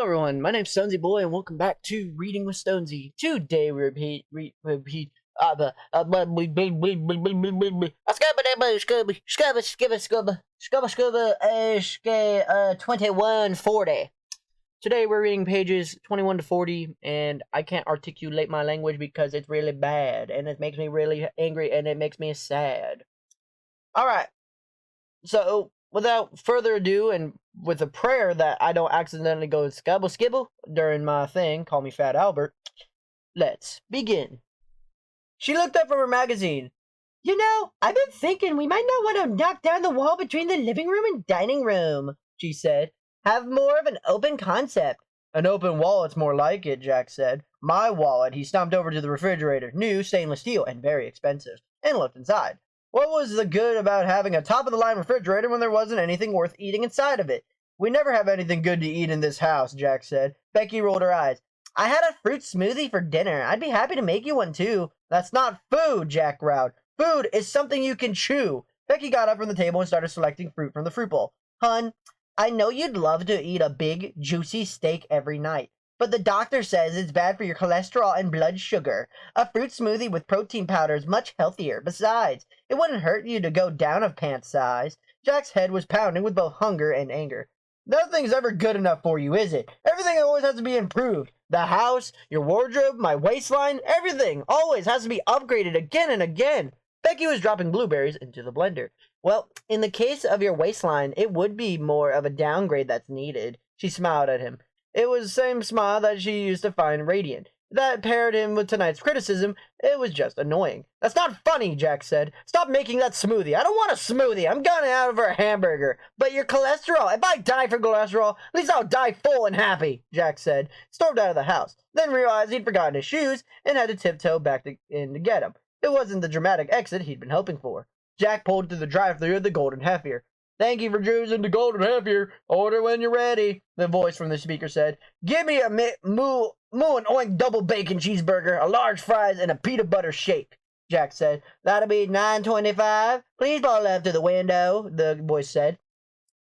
Hello everyone, my name's Stonesy Boy and welcome back to Reading with Stonesy. Today we repeat scuba 2140. Today we're reading pages 21 to 40 and I can't articulate my language because it's really bad and it makes me really angry and it makes me sad. Alright, so without further ado, and with a prayer that I don't accidentally go skibble skibble during my thing, call me Fat Albert, let's begin. She looked up from her magazine. You know, I've been thinking we might not want to knock down the wall between the living room and dining room, she said. Have more of an open concept. An open wallet's more like it, Jack said. My wallet. He stomped over to the refrigerator, new stainless steel and very expensive, and looked inside. What was the good about having a top-of-the-line refrigerator when there wasn't anything worth eating inside of it? We never have anything good to eat in this house, Jack said. Becky rolled her eyes. I had a fruit smoothie for dinner. I'd be happy to make you one, too. That's not food, Jack growled. Food is something you can chew. Becky got up from the table and started selecting fruit from the fruit bowl. Hun, I know you'd love to eat a big, juicy steak every night, but the doctor says it's bad for your cholesterol and blood sugar. A fruit smoothie with protein powder is much healthier. Besides, it wouldn't hurt you to go down a pant size. Jack's head was pounding with both hunger and anger. Nothing's ever good enough for you, is it? Everything always has to be improved. The house, your wardrobe, my waistline, everything always has to be upgraded again and again. Becky was dropping blueberries into the blender. Well, in the case of your waistline, it would be more of a downgrade that's needed. She smiled at him. It was the same smile that she used to find radiant. That paired him with tonight's criticism. It was just annoying. That's not funny, Jack said. Stop making that smoothie. I don't want a smoothie. I'm going out of a hamburger. But your cholesterol. If I die for cholesterol, at least I'll die full and happy, Jack said. Stormed out of the house. Then realized he'd forgotten his shoes and had to tiptoe back in to get them. It wasn't the dramatic exit he'd been hoping for. Jack pulled through the drive-thru of the Golden Heifer. Thank you for choosing the Golden Heifer. Order when you're ready, the voice from the speaker said. Give me a moo and oink double bacon cheeseburger, a large fries, and a peanut butter shake, Jack said. That'll be $9.25. Please pull up to the window, the voice said.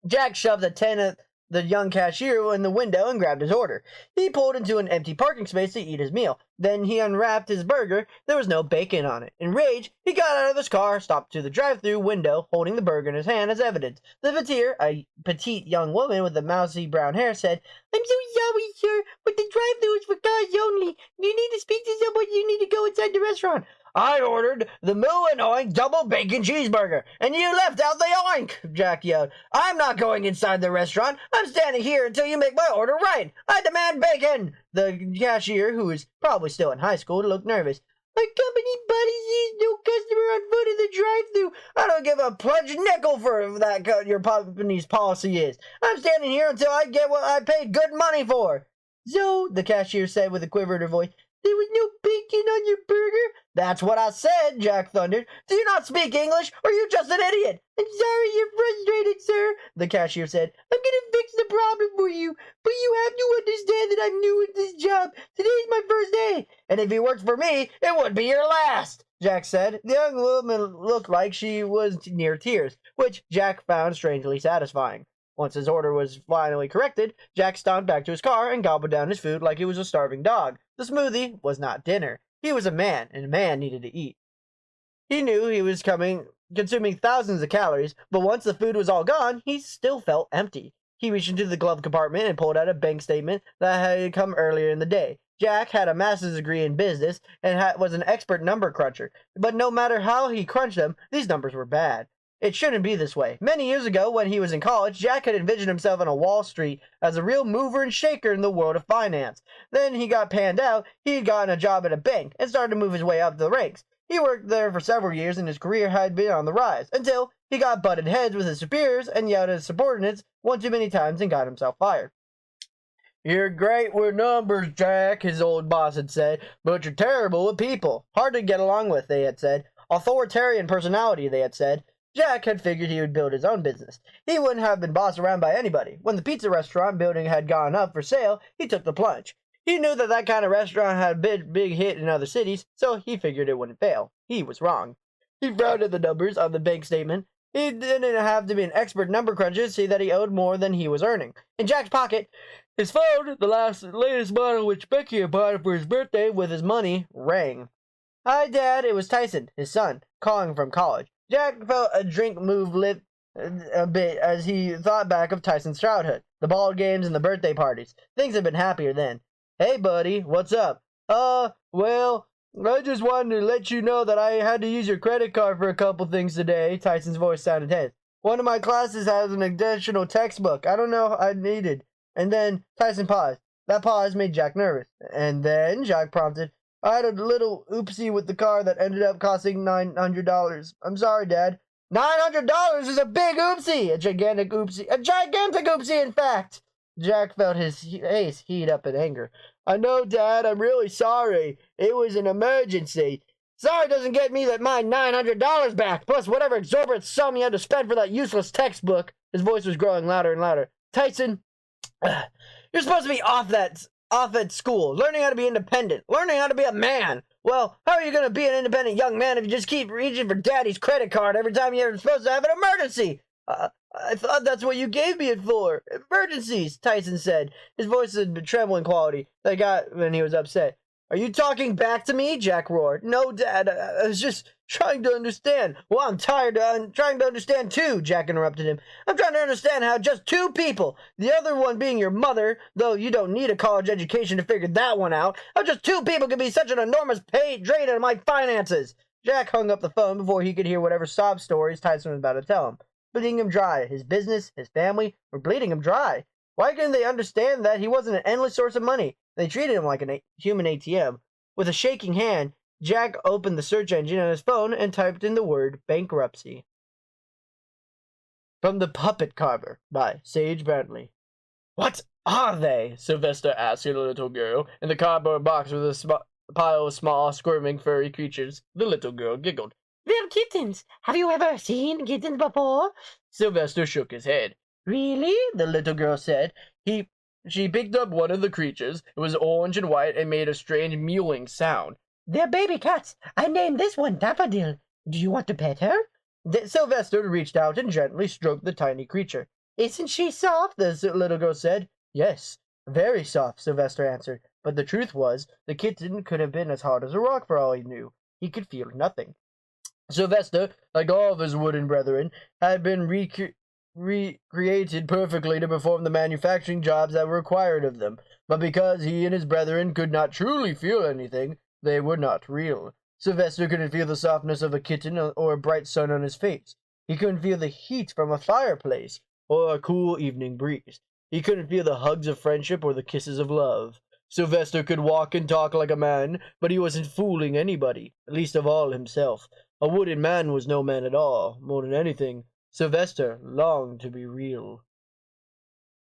Jack shoved a 10 at the young cashier in the window and grabbed his order. He pulled into an empty parking space to eat his meal. Then he unwrapped his burger. There was no bacon on it. Enraged, he got out of his car, stopped to the drive-thru window, holding the burger in his hand as evidence. The vatir, a petite young woman with the mousy brown hair, said, I'm so sorry, sir, but the drive-thru is for cars only. You need to speak to someone. You need to go inside the restaurant. I ordered the moo and oink double bacon cheeseburger, and you left out the oink, Jack yelled. I'm not going inside the restaurant. I'm standing here until you make my order right. I demand bacon. The cashier, who was probably still in high school, looked nervous. My company buddy sees no customer on foot in the drive-thru. I don't give a pledged nickel for that your company's policy is. I'm standing here until I get what I paid good money for. So, the cashier said with a quiver in her voice, there was no bacon on your burger? That's what I said, Jack thundered. Do you not speak English, or are you just an idiot? I'm sorry you're frustrated, sir, the cashier said. I'm gonna fix the problem for you, but you have to understand that I'm new at this job. Today's my first day, and if you worked for me, it would be your last, Jack said. The young woman looked like she was near tears, which Jack found strangely satisfying. Once his order was finally corrected, Jack stomped back to his car and gobbled down his food like he was a starving dog. The smoothie was not dinner. He was a man, and a man needed to eat. He knew he was consuming thousands of calories, but once the food was all gone, he still felt empty. He reached into the glove compartment and pulled out a bank statement that had come earlier in the day. Jack had a master's degree in business and was an expert number cruncher, but no matter how he crunched them, these numbers were bad. It shouldn't be this way. Many years ago, when he was in college, Jack had envisioned himself on a Wall Street as a real mover and shaker in the world of finance. Then he got panned out, he had gotten a job at a bank, and started to move his way up the ranks. He worked there for several years, and his career had been on the rise, until he got butted heads with his superiors and yelled at his subordinates one too many times and got himself fired. You're great with numbers, Jack, his old boss had said, but you're terrible with people. Hard to get along with, they had said. Authoritarian personality, they had said. Jack had figured he would build his own business. He wouldn't have been bossed around by anybody. When the pizza restaurant building had gone up for sale, he took the plunge. He knew that kind of restaurant had a big hit in other cities, so he figured it wouldn't fail. He was wrong. He frowned at the numbers on the bank statement. He didn't have to be an expert number cruncher to see that he owed more than he was earning. In Jack's pocket, his phone, the latest model which Becky had bought for his birthday with his money, rang. Hi, Dad. It was Tyson, his son, calling from college. Jack felt a drink move lip a bit as he thought back of Tyson's childhood, the ball games and the birthday parties. Things had been happier then. Hey, buddy, what's up? Well, I just wanted to let you know that I had to use your credit card for a couple things today. Tyson's voice sounded tense. One of my classes has an additional textbook. I don't know I needed. And then Tyson paused. That pause made Jack nervous. And then, Jack prompted, I had a little oopsie with the car that ended up costing $900. I'm sorry, Dad. $900 is a big oopsie! A gigantic oopsie. A gigantic oopsie, in fact! Jack felt his face heat up in anger. I know, Dad. I'm really sorry. It was an emergency. Sorry doesn't get me my $900 back, plus whatever exorbitant sum you had to spend for that useless textbook. His voice was growing louder and louder. Tyson, you're supposed to be off at school, learning how to be independent, learning how to be a man. Well, how are you going to be an independent young man if you just keep reaching for Daddy's credit card every time you're supposed to have an emergency? I thought that's what you gave me it for. Emergencies, Tyson said. His voice had a trembling quality that got when he was upset. Are you talking back to me? Jack roared. No, Dad, I was just trying to understand. Well, I'm tired. I'm trying to understand too, Jack interrupted him. I'm trying to understand how just two people, the other one being your mother, though you don't need a college education to figure that one out, how just two people can be such an enormous drain on my finances. Jack hung up the phone before he could hear whatever sob stories Tyson was about to tell him. Bleeding him dry. His business, his family were bleeding him dry. Why couldn't they understand that he wasn't an endless source of money? They treated him like a human ATM. With a shaking hand, Jack opened the search engine on his phone and typed in the word bankruptcy. From the Puppet Carver by Sage Bentley. What are they? Sylvester asked the little girl in the cardboard box with a pile of small, squirming, furry creatures. The little girl giggled. They're kittens. Have you ever seen kittens before? Sylvester shook his head. Really? The little girl said. She picked up one of the creatures. It was orange and white and made a strange mewing sound. They're baby cats. I named this one Daffodil. Do you want to pet her? Sylvester reached out and gently stroked the tiny creature. Isn't she soft? The little girl said. Yes, very soft, Sylvester answered. But the truth was, the kitten could have been as hard as a rock for all he knew. He could feel nothing. Sylvester, like all of his wooden brethren, had been recreated perfectly to perform the manufacturing jobs that were required of them, but because he and his brethren could not truly feel anything, they were not real. Sylvester couldn't feel the softness of a kitten or a bright sun on his face. He couldn't feel the heat from a fireplace or a cool evening breeze. He couldn't feel the hugs of friendship or the kisses of love. Sylvester could walk and talk like a man, but he wasn't fooling anybody, least of all himself. A wooden man was no man at all. More than anything, Sylvester longed to be real.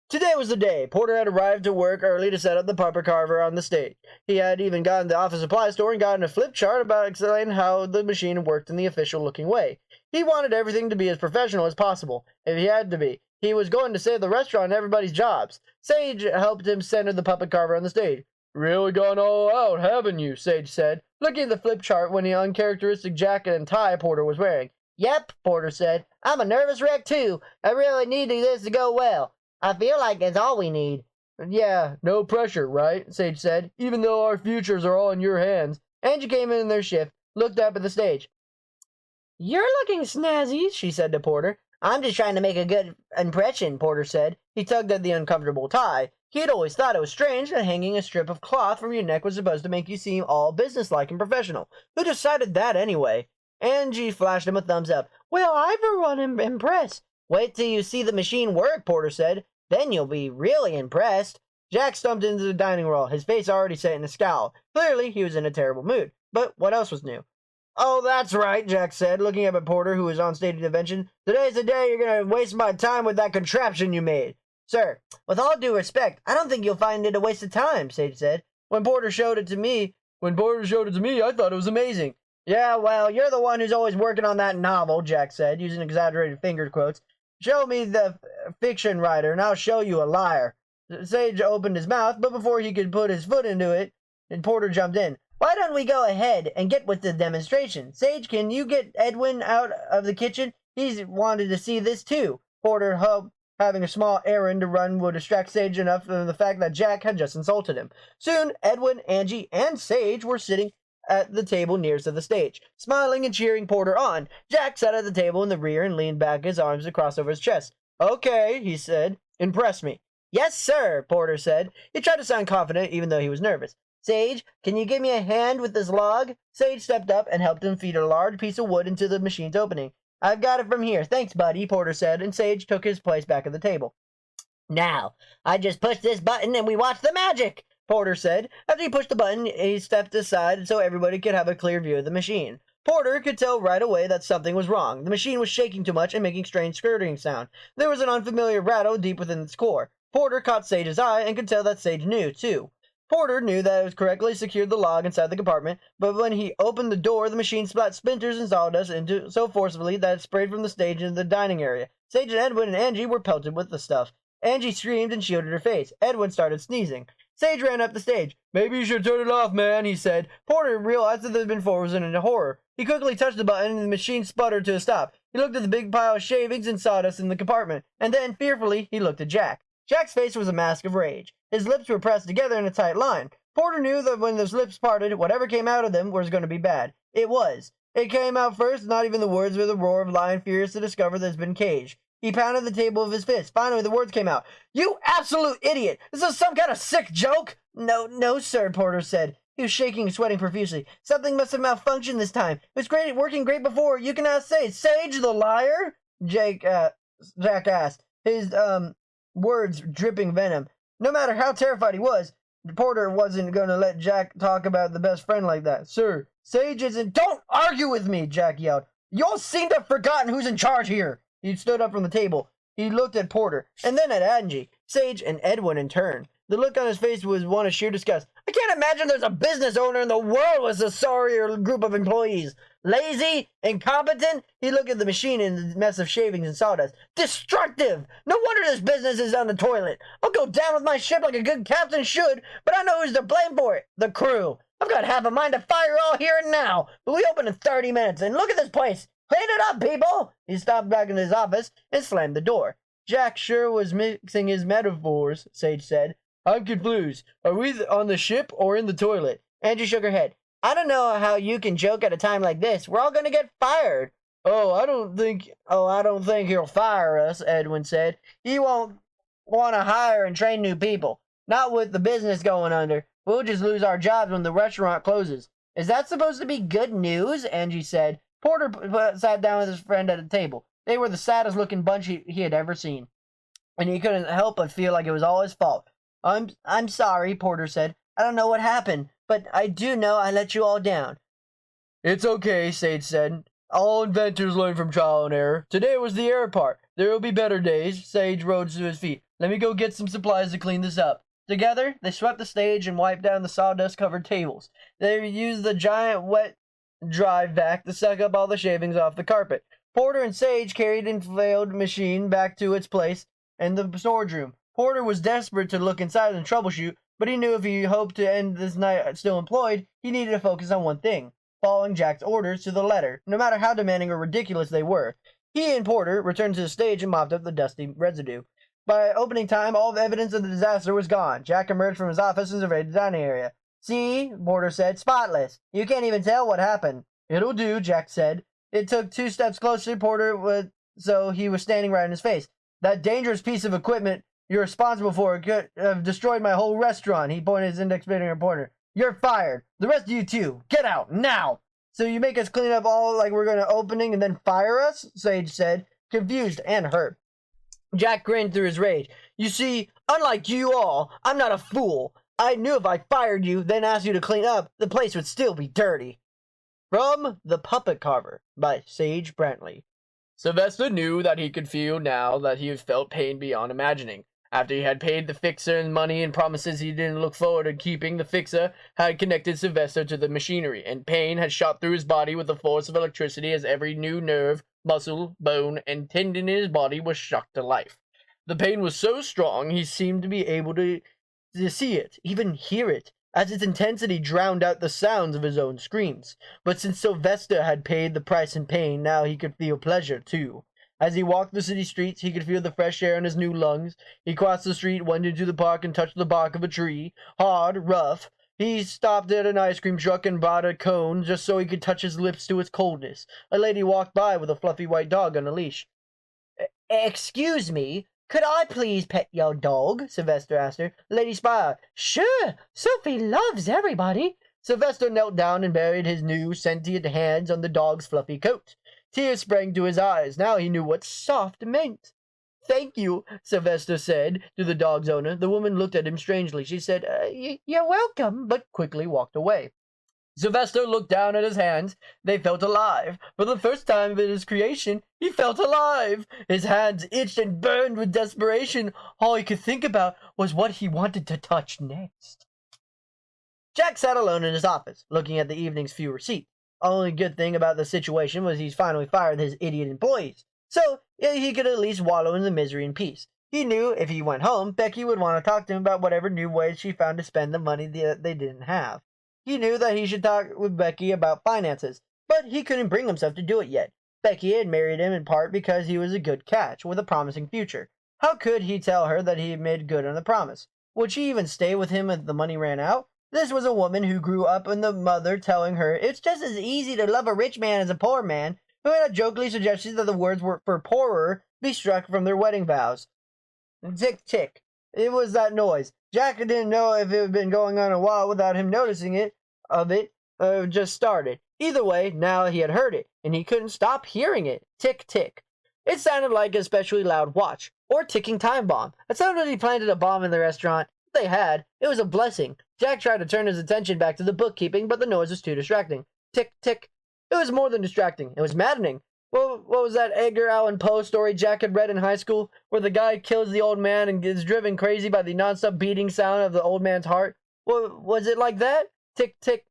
Today was the day. Porter had arrived to work early to set up the Puppet Carver on the stage. He had even gone to the office supply store and gotten a flip chart about explaining how the machine worked in the official-looking way. He wanted everything to be as professional as possible, if he had to be. He was going to save the restaurant and everybody's jobs. Sage helped him center the Puppet Carver on the stage. Really gone all out, haven't you? Sage said, looking at the flip chart when the uncharacteristic jacket and tie Porter was wearing. Yep, Porter said. I'm a nervous wreck, too. I really need this to go well. I feel like it's all we need. Yeah, no pressure, right? Sage said, even though our futures are all in your hands. Angie came in their shift, looked up at the stage. You're looking snazzy, she said to Porter. I'm just trying to make a good impression, Porter said. He tugged at the uncomfortable tie. He had always thought it was strange that hanging a strip of cloth from your neck was supposed to make you seem all businesslike and professional. Who decided that anyway? Angie flashed him a thumbs up. Well, I for one am impressed. Wait till you see the machine work, Porter said. Then you'll be really impressed. Jack stumped into the dining room, his face already set in a scowl. Clearly, he was in a terrible mood. But what else was new? Oh, that's right, Jack said, looking up at Porter, who was on stage intervention. Today's the day you're going to waste my time with that contraption you made. Sir, with all due respect, I don't think you'll find it a waste of time, Sage said. When Porter showed it to me, I thought it was amazing. Yeah, well, you're the one who's always working on that novel, Jack said, using exaggerated finger quotes. Show me the fiction writer, and I'll show you a liar. Sage opened his mouth, but before he could put his foot into it, Porter jumped in. Why don't we go ahead and get with the demonstration? Sage, can you get Edwin out of the kitchen? He's wanted to see this too. Porter hoped having a small errand to run would distract Sage enough from the fact that Jack had just insulted him. Soon, Edwin, Angie, and Sage were sitting at the table nearest to the stage, smiling and cheering Porter on. Jack sat at the table in the rear and leaned back, his arms across over his chest. "Okay," he said. "Impress me." "Yes, sir," Porter said. He tried to sound confident, even though he was nervous. "Sage, can you give me a hand with this log?" Sage stepped up and helped him feed a large piece of wood into the machine's opening. "I've got it from here. Thanks, buddy," Porter said, and Sage took his place back at the table. "Now, I just push this button and we watch the magic," Porter said. After he pushed the button, he stepped aside so everybody could have a clear view of the machine. Porter could tell right away that something was wrong. The machine was shaking too much and making strange skirting sound. There was an unfamiliar rattle deep within its core. Porter caught Sage's eye and could tell that Sage knew, too. Porter knew that it was correctly secured the log inside the compartment, but when he opened the door, the machine splat splinters and sawdust into so forcibly that it sprayed from the stage into the dining area. Sage and Edwin and Angie were pelted with the stuff. Angie screamed and shielded her face. Edwin started sneezing. Sage ran up the stage. "Maybe you should turn it off, man," he said. Porter realized that they had been frozen in horror. He quickly touched the button and the machine sputtered to a stop. He looked at the big pile of shavings and sawdust in the compartment, and then, fearfully, he looked at Jack. Jack's face was a mask of rage. His lips were pressed together in a tight line. Porter knew that when those lips parted, whatever came out of them was going to be bad. It was. It came out first, not even the words, but the roar of a lion furious to discover that it's been caged. He pounded the table with his fist. Finally, the words came out. "You absolute idiot! This is some kind of sick joke?" No, sir," Porter said. He was shaking and sweating profusely. "Something must have malfunctioned this time. It was great, working great before. You can ask Sage the liar?" Jack asked, his words dripping venom. No matter how terrified he was, Porter wasn't going to let Jack talk about the best friend like that. "Sir, Sage isn't—" "Don't argue with me," Jack yelled. "You all seem to have forgotten who's in charge here." He stood up from the table. He looked at Porter, and then at Angie, Sage, and Edwin in turn. The look on his face was one of sheer disgust. "I can't imagine there's a business owner in the world with a sorrier group of employees. Lazy, incompetent." He looked at the machine and the mess of shavings and sawdust. "Destructive! No wonder this business is on the toilet. I'll go down with my ship like a good captain should, but I know who's to blame for it. The crew. I've got half a mind to fire all here and now, but we open in 30 minutes, and look at this place. Clean it up, people!" He stopped back in his office and slammed the door. "Jack sure was mixing his metaphors," Sage said. "I'm confused. Are we on the ship or in the toilet?" Angie shook her head. "I don't know how you can joke at a time like this. We're all going to get fired." I don't think he'll fire us," Edwin said. "He won't want to hire and train new people. Not with the business going under. We'll just lose our jobs when the restaurant closes." "Is that supposed to be good news?" Angie said. Porter sat down with his friend at a table. They were the saddest looking bunch he had ever seen, and he couldn't help but feel like it was all his fault. I'm sorry," Porter said. "I don't know what happened, but I do know I let you all down." "It's okay," Sage said. "All inventors learn from trial and error. Today was the error part. There will be better days." Sage rose to his feet. "Let me go get some supplies to clean this up." Together, they swept the stage and wiped down the sawdust-covered tables. They used the giant wet dry vac to suck up all the shavings off the carpet. Porter and Sage carried the failed machine back to its place in the storage room. Porter was desperate to look inside and troubleshoot, but he knew if he hoped to end this night still employed, he needed to focus on one thing: following Jack's orders to the letter, no matter how demanding or ridiculous they were. He and Porter returned to the stage and mopped up the dusty residue. By opening time, all the evidence of the disaster was gone. Jack emerged from his office and surveyed the dining area. "See," Porter said, "spotless. You can't even tell what happened." "It'll do," Jack said. It took 2 steps closer, so he was standing right in his face. "That dangerous piece of equipment you're responsible for could have destroyed my whole restaurant." He pointed his index finger at Porter. "You're fired. The rest of you too. Get out, now!" "So you make us clean up all like we're going to opening and then fire us?" Sage said, confused and hurt. Jack grinned through his rage. "You see, unlike you all, I'm not a fool. I knew if I fired you, then asked you to clean up, the place would still be dirty." From The Puppet Carver by Sage Brantley. Sylvester knew that he could feel now that he had felt pain beyond imagining. After he had paid the fixer money and promises he didn't look forward to keeping, the fixer had connected Sylvester to the machinery, and pain had shot through his body with the force of electricity as every new nerve, muscle, bone, and tendon in his body was shocked to life. The pain was so strong he seemed to be able to see it, even hear it, as its intensity drowned out the sounds of his own screams. But since Sylvester had paid the price in pain, now he could feel pleasure too. As he walked the city streets, he could feel the fresh air in his new lungs. He crossed the street, went into the park, and touched the bark of a tree. Hard, rough. He stopped at an ice cream truck and bought a cone just so he could touch his lips to its coldness. A lady walked by with a fluffy white dog on a leash. "Excuse me, could I please pet your dog?" Sylvester asked her. The lady smiled. "Sure, Sophie loves everybody." Sylvester knelt down and buried his new sentient hands on the dog's fluffy coat. Tears sprang to his eyes. Now he knew what soft meant. "Thank you," Sylvester said to the dog's owner. The woman looked at him strangely. She said, "You're welcome," but quickly walked away. Sylvester looked down at his hands. They felt alive. For the first time in his creation, he felt alive. His hands itched and burned with desperation. All he could think about was what he wanted to touch next. Jack sat alone in his office, looking at the evening's few receipts. Only good thing about the situation was he's finally fired his idiot employees, so he could at least wallow in the misery in peace. He knew if he went home, Becky would want to talk to him about whatever new ways she found to spend the money that they didn't have. He knew that he should talk with Becky about finances, but he couldn't bring himself to do it yet. Becky had married him in part because he was a good catch with a promising future. How could he tell her that he had made good on the promise? Would she even stay with him if the money ran out? This was a woman who grew up in the mother telling her it's just as easy to love a rich man as a poor man, who had jokingly suggested that the words were for poorer be struck from their wedding vows. Tick, tick. It was that noise. Jack didn't know if it had been going on a while without him noticing it, just started. Either way, now he had heard it, and he couldn't stop hearing it. Tick, tick. It sounded like an especially loud watch, or ticking time bomb. It sounded like he planted a bomb in the restaurant. If they had, it was a blessing. Jack tried to turn his attention back to the bookkeeping, but the noise was too distracting. Tick, tick. It was more than distracting. It was maddening. What was that Edgar Allan Poe story Jack had read in high school, where the guy kills the old man and gets driven crazy by the nonstop beating sound of the old man's heart? Was it like that? Tick, tick.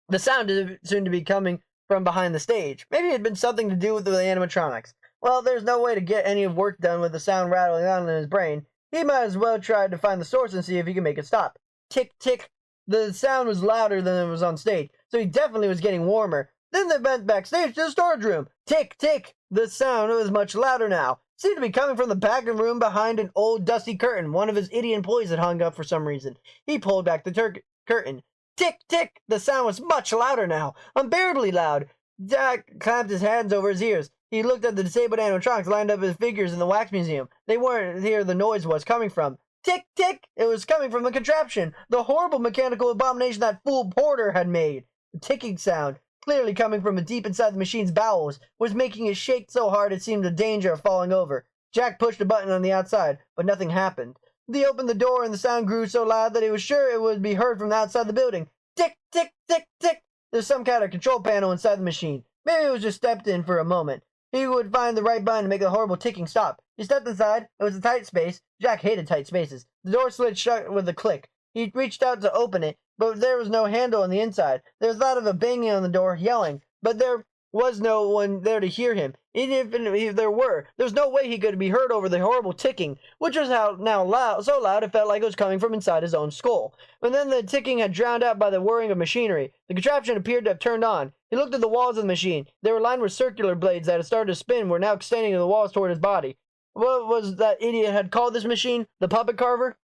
The sound seemed to be coming from behind the stage. Maybe it had been something to do with the animatronics. Well, there's no way to get any of work done with the sound rattling on in his brain. He might as well try to find the source and see if he can make it stop. Tick, tick. The sound was louder than it was on stage, so he definitely was getting warmer. Then they went backstage to the storage room. Tick, tick. The sound was much louder now. It seemed to be coming from the back of the room behind an old dusty curtain one of his idiot employees had hung up for some reason. He pulled back the curtain. Tick, tick. The sound was much louder now. Unbearably loud. Jack clamped his hands over his ears. He looked at the disabled animatronics lined up as figures in the wax museum. They weren't here the noise was coming from. Tick, tick! It was coming from the contraption, the horrible mechanical abomination that fool Porter had made. The ticking sound, clearly coming from deep inside the machine's bowels, was making it shake so hard it seemed in danger of falling over. Jack pushed a button on the outside, but nothing happened. He opened the door and the sound grew so loud that he was sure it would be heard from outside the building. Tick, tick, tick, tick! There's some kind of control panel inside the machine. Maybe it was just stepped in for a moment. He would find the right button to make the horrible ticking stop. He stepped inside. It was a tight space. Jack hated tight spaces. The door slid shut with a click. He reached out to open it, but there was no handle on the inside. There was a lot of a banging on the door, yelling, but there was no one there to hear him. Even if there were, there was no way he could be heard over the horrible ticking, which was so loud it felt like it was coming from inside his own skull. And then the ticking had drowned out by the whirring of machinery. The contraption appeared to have turned on. He looked at the walls of the machine. They were lined with circular blades that had started to spin, were now extending to the walls toward his body. What was that idiot had called this machine? The puppet carver?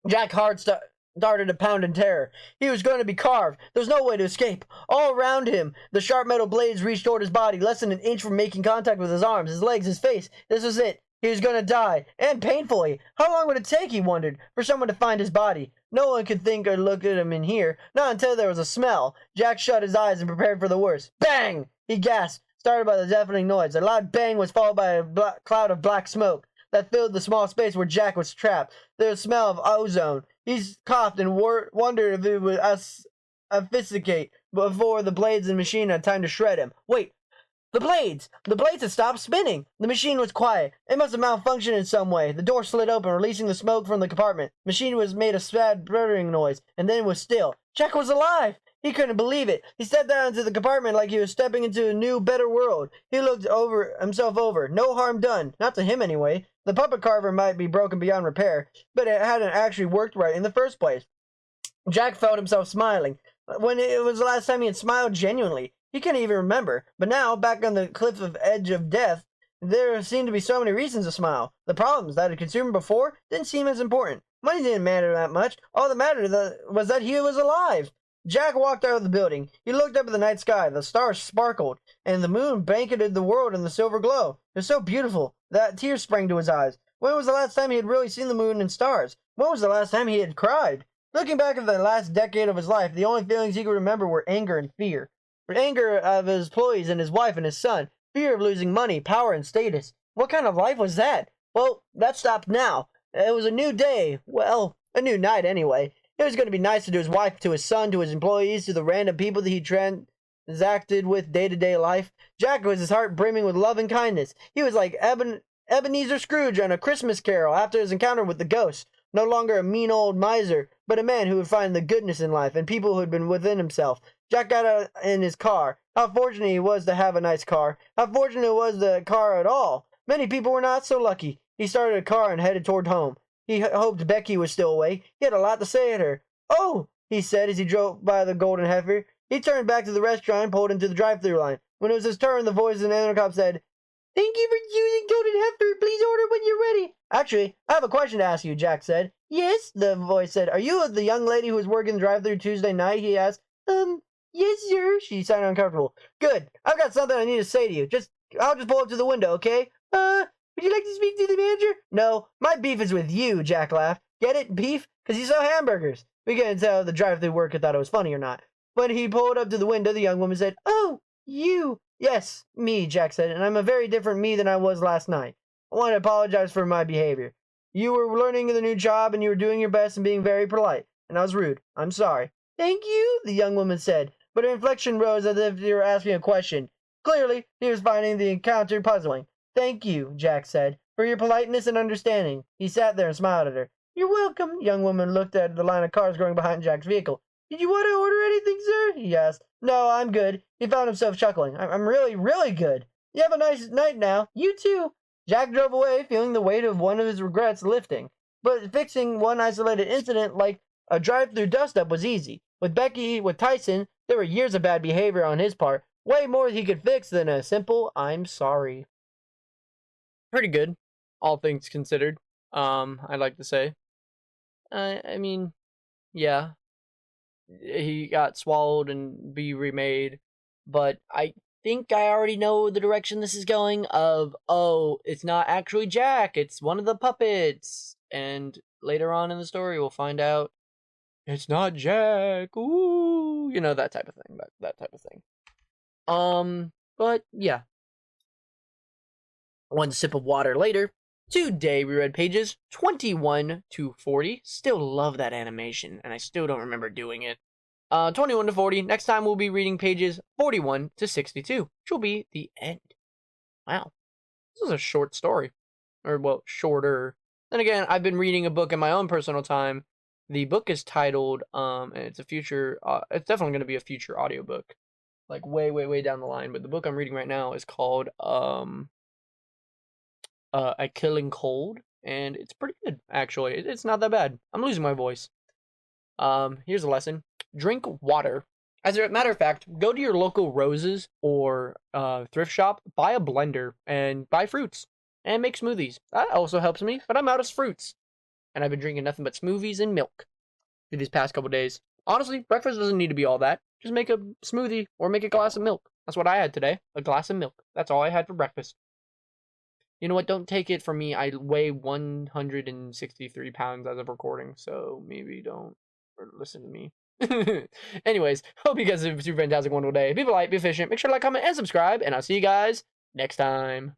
Jack started to pound in terror. He was going to be carved. There was no way to escape. All around him, the sharp metal blades reached toward his body, less than an inch from making contact with his arms, his legs, his face. This was it. He was going to die, and painfully. How long would it take, he wondered, for someone to find his body? No one could think or look at him in here, not until there was a smell. Jack shut his eyes and prepared for the worst. Bang! He gasped, started by the deafening noise. A loud bang was followed by a cloud of black smoke that filled the small space where Jack was trapped. There was a smell of ozone. He coughed and wondered if it would asphyxiate before the blades in the machine had time to shred him. Wait! The blades! The blades had stopped spinning! The machine was quiet. It must have malfunctioned in some way. The door slid open, releasing the smoke from the compartment. The machine was made a sad brrrring noise, and then was still. Jack was alive! He couldn't believe it. He stepped down into the compartment like he was stepping into a new, better world. He looked himself over. No harm done. Not to him, anyway. The puppet carver might be broken beyond repair, but it hadn't actually worked right in the first place. Jack felt himself smiling. When it was the last time he had smiled genuinely, he couldn't even remember. But now, back on the cliff of edge of death, There seemed to be so many reasons to smile. The problems that had consumed him before didn't seem as important. Money didn't matter that much. All that mattered was that he was alive. Jack walked out of the building. He looked up at the night sky. The stars sparkled, and the moon blanketed the world in the silver glow. It was so beautiful that tears sprang to his eyes. When was the last time he had really seen the moon and stars? When was the last time he had cried? Looking back at the last decade of his life, the only feelings he could remember were anger and fear. Anger of his employees and his wife and his son. Fear of losing money, power, and status. What kind of life was that? Well, that stopped now. It was a new day. Well, a new night anyway. It was going to be nicer to his wife, to his son, to his employees, to the random people that he transacted with day-to-day life. Jack was his heart brimming with love and kindness. He was like Ebenezer Scrooge on A Christmas Carol after his encounter with the ghost. No longer a mean old miser, but a man who would find the goodness in life and people who had been within himself. Jack got out in his car. How fortunate he was to have a nice car. How fortunate it was the car at all. Many people were not so lucky. He started a car and headed toward home. He hoped Becky was still awake. He had a lot to say at her. "Oh," he said as he drove by the Golden Heifer. He turned back to the restaurant and pulled into the drive-thru line. When it was his turn, the voice in the intercom said, "Thank you for using Golden Heifer. Please order when you're ready." "Actually, I have a question to ask you," Jack said. "Yes," the voice said. "Are you the young lady who was working the drive-thru Tuesday night?" he asked. Yes, sir." She sounded uncomfortable. "Good. I've got something I need to say to you. I'll just pull up to the window, okay? Would you like to speak to the manager?" "No, my beef is with you," Jack laughed. "Get it? Beef? 'Cause you sell hamburgers." We couldn't tell the drive-thru worker thought it was funny or not. When he pulled up to the window, the young woman said, "Oh, you." "Yes, me," Jack said, "and I'm a very different me than I was last night. I want to apologize for my behavior. You were learning the new job, and you were doing your best and being very polite, and I was rude. I'm sorry." "Thank you," the young woman said, but her inflection rose as if she were asking a question. Clearly, he was finding the encounter puzzling. "Thank you," Jack said, "for your politeness and understanding." He sat there and smiled at her. "You're welcome." The young woman looked at the line of cars going behind Jack's vehicle. "Did you want to order anything, sir?" he asked. "No, I'm good." He found himself chuckling. I'm really, really good. You have a nice night now." "You too." Jack drove away, feeling the weight of one of his regrets lifting. But fixing one isolated incident like a drive-through dust-up was easy. With Becky, with Tyson, there were years of bad behavior on his part. Way more he could fix than a simple "I'm sorry." Pretty good, all things considered. I'd like to say. I mean, yeah, he got swallowed and be remade, but I think I already know the direction this is going of, oh, it's not actually Jack, it's one of the puppets. And later on in the story, we'll find out it's not Jack. Ooh, you know, that type of thing. That type of thing. But yeah. One sip of water later. Today we read pages 21 to 40. Still love that animation, and I still don't remember doing it. 21 to 40. Next time we'll be reading pages 41 to 62, which will be the end. Wow. This is a short story. Or, well, shorter. Then again, I've been reading a book in my own personal time. The book is titled, and it's a future, it's definitely going to be a future audiobook. Like, way, way, way down the line. But the book I'm reading right now is called, A Killing Cold, and it's pretty good, actually. It's not that bad. I'm losing my voice. Here's a lesson. Drink water. As a matter of fact, go to your local Roses or thrift shop, buy a blender, and buy fruits, and make smoothies. That also helps me, but I'm out of fruits. And I've been drinking nothing but smoothies and milk for these past couple days. Honestly, breakfast doesn't need to be all that. Just make a smoothie or make a glass of milk. That's what I had today, a glass of milk. That's all I had for breakfast. You know what? Don't take it from me. I weigh 163 pounds as of recording, so maybe don't listen to me. Anyways, hope you guys have a super fantastic, wonderful day. Be polite, be efficient. Make sure to like, comment, and subscribe, and I'll see you guys next time.